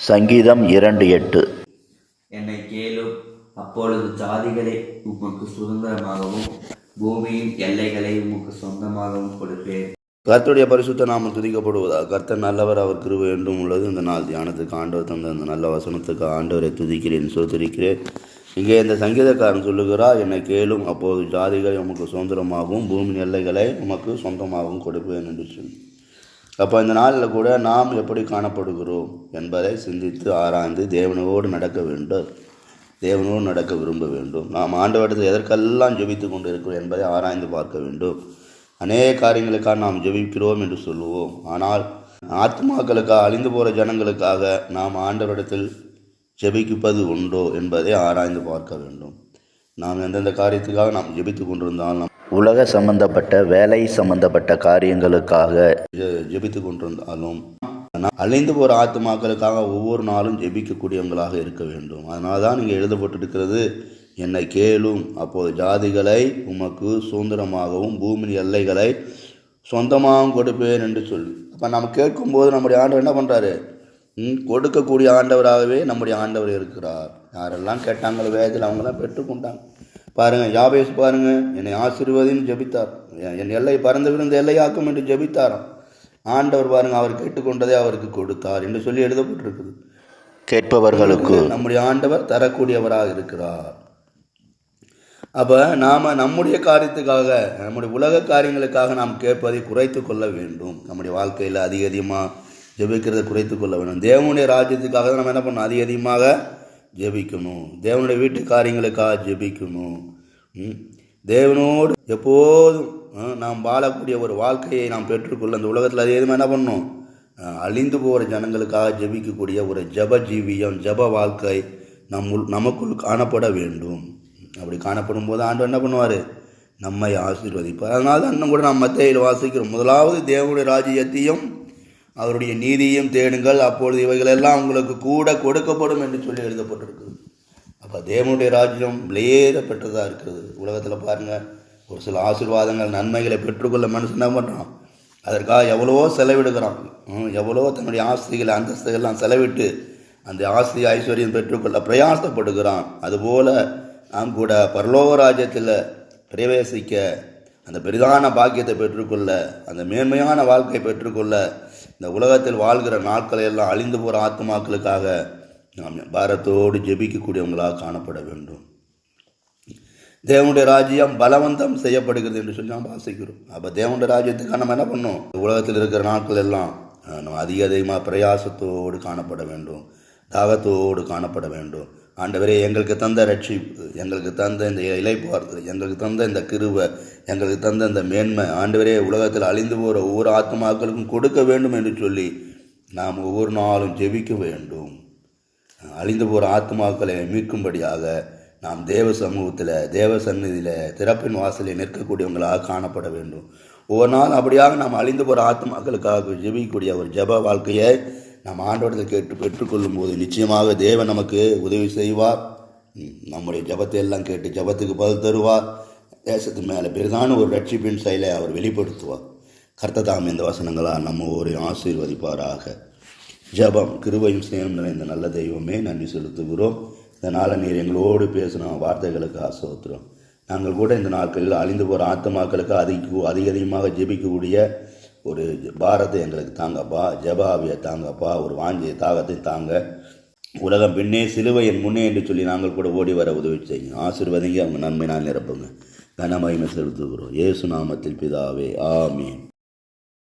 சங்கீதம் 2:8. என்னை கேளும், அப்பொழுது ஜாதிகளை உமக்கு சுதந்திரமாகவும் பூமியின் எல்லைகளை உமக்கு சொந்தமாகவும் கொடுப்பேன். கர்த்தருடைய பரிசுத்த நாமம் துதிக்கப்படுவதா. கர்த்தர் நல்லவர், அவர் கிருபை என்றும் உள்ளது. இந்த நாள் தியானத்துக்கு ஆண்டவர் தந்த அந்த நல்ல வசனத்துக்கு ஆண்டவரை துதிக்கிறேன், சோதரிக்கிறேன். இங்கே இந்த சங்கீதக்காரன் சொல்லுகிறார், என்னை கேளும், அப்போது ஜாதிகளை உமக்கு சுதந்திரமாகவும் பூமியின் எல்லைகளை உமக்கு சொந்தமாகவும் கொடுப்பேன் என்று சொல்லி. அப்போ இந்த நாளில் கூட நாம் எப்படி காணப்படுகிறோம் என்பதை சிந்தித்து ஆராய்ந்து தேவனோடு நடக்க வேண்டும், தேவனோடு நடக்க விரும்ப வேண்டும். நாம் ஆண்டவரிடத்தில் எதற்கெல்லாம் ஜெபித்து கொண்டு இருக்கிறோம் என்பதை ஆராய்ந்து பார்க்க வேண்டும். அநேக காரியங்களுக்காக நாம் ஜெபிக்கிறோம் என்று சொல்லுவோம், ஆனால் ஆத்மாக்களுக்காக, அழிந்து போகிற ஜனங்களுக்காக நாம் ஆண்டவரிடத்தில் ஜெபிப்பது உண்டோ என்பதை ஆராய்ந்து பார்க்க வேண்டும். நாம் எந்தெந்த காரியத்துக்காக நாம் ஜெபித்து கொண்டிருந்தாலும், உலக சம்பந்தப்பட்ட, வேலை சம்பந்தப்பட்ட காரியங்களுக்காக ஜெபித்து கொண்டிருந்தாலும், அழிந்து போகிற ஆத்மாக்களுக்காக ஒவ்வொரு நாளும் ஜெபிக்கக்கூடியவங்களாக இருக்க வேண்டும். அதனால தான் இங்கே எழுதப்பட்டிருக்கிறது, என்னை கேளும், அப்போது ஜாதிகளை உமக்கு சுதந்திரமாகவும் பூமியின் எல்லைகளை சொந்தமாகவும் கொடுப்பேன் என்று சொல்லி. அப்போ நம்ம கேட்கும்போது நம்முடைய ஆண்டவர் என்ன பண்ணுறாரு? கொடுக்கக்கூடிய ஆண்டவராகவே நம்முடைய ஆண்டவர் இருக்கிறார். யாரெல்லாம் கேட்டாங்களோ வேதத்தில் அவங்களாம் பெற்றுக்கொண்டாங்க. பாருங்கள், யாபேஸ் பாருங்கள், என்னை ஆசீர்வதின்னு ஜெபித்தார், என் எல்லை பறந்து விழுந்த எல்லையாக்கும் என்று ஜெபித்தாராம். ஆண்டவர் பாருங்கள், அவர் கேட்டுக்கொண்டதை அவருக்கு கொடுத்தார் என்று சொல்லி எழுதப்பட்டிருக்குது. கேட்பவர்களுக்கு நம்முடைய ஆண்டவர் தரக்கூடியவராக இருக்கிறார். அப்போ நாம் நம்முடைய காரியத்துக்காக, நம்முடைய உலக காரியங்களுக்காக நாம் கேட்பதை குறைத்து கொள்ள வேண்டும். நம்முடைய வாழ்க்கையில் அதிகமாக ஜெபிக்கிறதை குறைத்து கொள்ள வேண்டும். தேவனுடைய ராஜ்யத்துக்காக தான் நம்ம என்ன பண்ணணும்? அதிகமாக ஜெபிக்கணும். தேவனுடைய வீட்டு காரியங்களுக்காக ஜெபிக்கணும். தேவனோடு எப்போதும் நாம் வாழக்கூடிய ஒரு வாழ்க்கையை நாம் பெற்றுக்கொள்ள அந்த உலகத்தில் அதிகமாக என்ன பண்ணணும்? அழிந்து போகிற ஜனங்களுக்காக ஜெபிக்கக்கூடிய ஒரு ஜப ஜீவியம், ஜப வாழ்க்கை நமக்குள் காணப்பட வேண்டும். அப்படி காணப்படும் போது ஆண்டவர் என்ன பண்ணுவார்? நம்மை ஆசீர்வதிப்பார். அதனால தான் இன்னும் கூட நாம் மத்தேயுவில் வாசிக்கிறோம், முதலாவது தேவனுடைய ராஜ்யத்தையும் அவருடைய நீதியையும் தேடுங்கள், அப்பொழுது இவைகளெல்லாம் உங்களுக்கு கூட கொடுக்கப்படும் என்று சொல்லி எழுதப்பட்டிருக்குது. அப்போ தேவனுடைய ராஜ்யம் விலையேற பெற்றதாக இருக்குது. உலகத்தில் பாருங்கள், ஒரு சில ஆசீர்வாதங்கள், நன்மைகளை பெற்றுக்கொள்ள மனுஷன் என்ன பண்ணுறான்? அதற்காக எவ்வளவோ செலவிடுகிறான், எவ்வளோ தன்னுடைய ஆஸ்திகளை, அந்தஸ்துகள்லாம் செலவிட்டு அந்த ஆஸ்தி ஐஸ்வர்யம் பெற்றுக்கொள்ள பிரயாசப்படுகிறான். அதுபோல் நாம் கூட பரலோக ராஜ்யத்தில் பிரவேசிக்க, அந்த பெரிதான பாக்கியத்தை பெற்றுக்கொள்ள, அந்த மேன்மையான வாழ்க்கை பெற்றுக்கொள்ள, இந்த உலகத்தில் வாழ்கிற நாட்களை எல்லாம் அழிந்து போகிற ஆத்மாக்களுக்காக நாம் பாரத்தோடு ஜெபிக்கக்கூடியவங்களாக காணப்பட வேண்டும். தேவனுடைய ராஜ்யம் பலவந்தம் செய்யப்படுகிறது என்று சொல்லி நாம் வாசிக்கிறோம். அப்போ தேவனுடைய ராஜ்யத்துக்காக நம்ம என்ன பண்ணோம்? உலகத்தில் இருக்கிற நாட்கள் எல்லாம் நம்ம அதிகமாக பிரயாசத்தோடு காணப்பட வேண்டும், தாகத்தோடு காணப்பட வேண்டும். ஆண்டவரே, எங்களுக்கு தந்த ரட்சிப்பு, எங்களுக்கு தந்த இந்த இளைப்பாறுதல், எங்களுக்கு தந்த இந்த கிருபை, எங்களுக்கு தந்த இந்த மேன்மை, ஆண்டவரே உலகத்தில் அழிந்து போகிற ஒவ்வொரு ஆத்மாக்களுக்கும் கொடுக்க வேண்டும் என்று சொல்லி நாம் ஒவ்வொரு நாளும் ஜெபிக்க வேண்டும். அழிந்து போகிற ஆத்மாக்களை மீட்கும்படியாக நாம் தேவ சமூகத்தில், தேவ சந்நிதியில், திறப்பின் வாசலில் நிற்கக்கூடியவங்களாக காணப்பட வேண்டும். ஒவ்வொரு நாள் அப்படியாக நாம் அழிந்து போகிற ஆத்மாக்களுக்காக ஜெபிக்கக்கூடிய ஒரு ஜப வாழ்க்கையை நாம் ஆண்டவரத்தில் கேட்டு பெற்றுக்கொள்ளும் போது நிச்சயமாக தேவன் நமக்கு உதவி செய்வார். நம்முடைய ஜபத்தை எல்லாம் கேட்டு ஜபத்துக்கு பதில் தருவார். தேசத்து மேலே பெரிதான ஒரு ரட்சிப்பின் செயலை அவர் வெளிப்படுத்துவார். கர்த்ததாம் இந்த வசனங்களால் நம்ம ஒரு ஆசீர்வதிப்பாராக. ஜபம். கிருபையும் ஸ்நேகம் நிறைந்த நல்ல தெய்வமே, நன்றி செலுத்துகிறோம். இதனால் நீர் எங்களோடு பேசின வார்த்தைகளுக்கு ஆசோத்திரம். நாங்கள் கூட இந்த நாட்களில் அழிந்து போகிற ஆத்மாக்களுக்கு அதிகமாக ஜெபிக்கக்கூடிய ஒரு பாரத்தை எங்களுக்கு தாங்கப்பா, ஜபாவியை தாங்கப்பா, ஒரு வாஞ்சிய தாகத்தை தாங்க. உலகம் பின்னே சிலுவையின் முன்னே என்று சொல்லி நாங்கள் கூட ஓடி வர உதவி செய்யுங்க. ஆசீர்வதிங்க, அவங்க நன்மை நான் நிரப்புங்க. கனமகிமை செலுத்துகிறோம் இயேசு நாமத்தில் பிதாவே, ஆமீன்.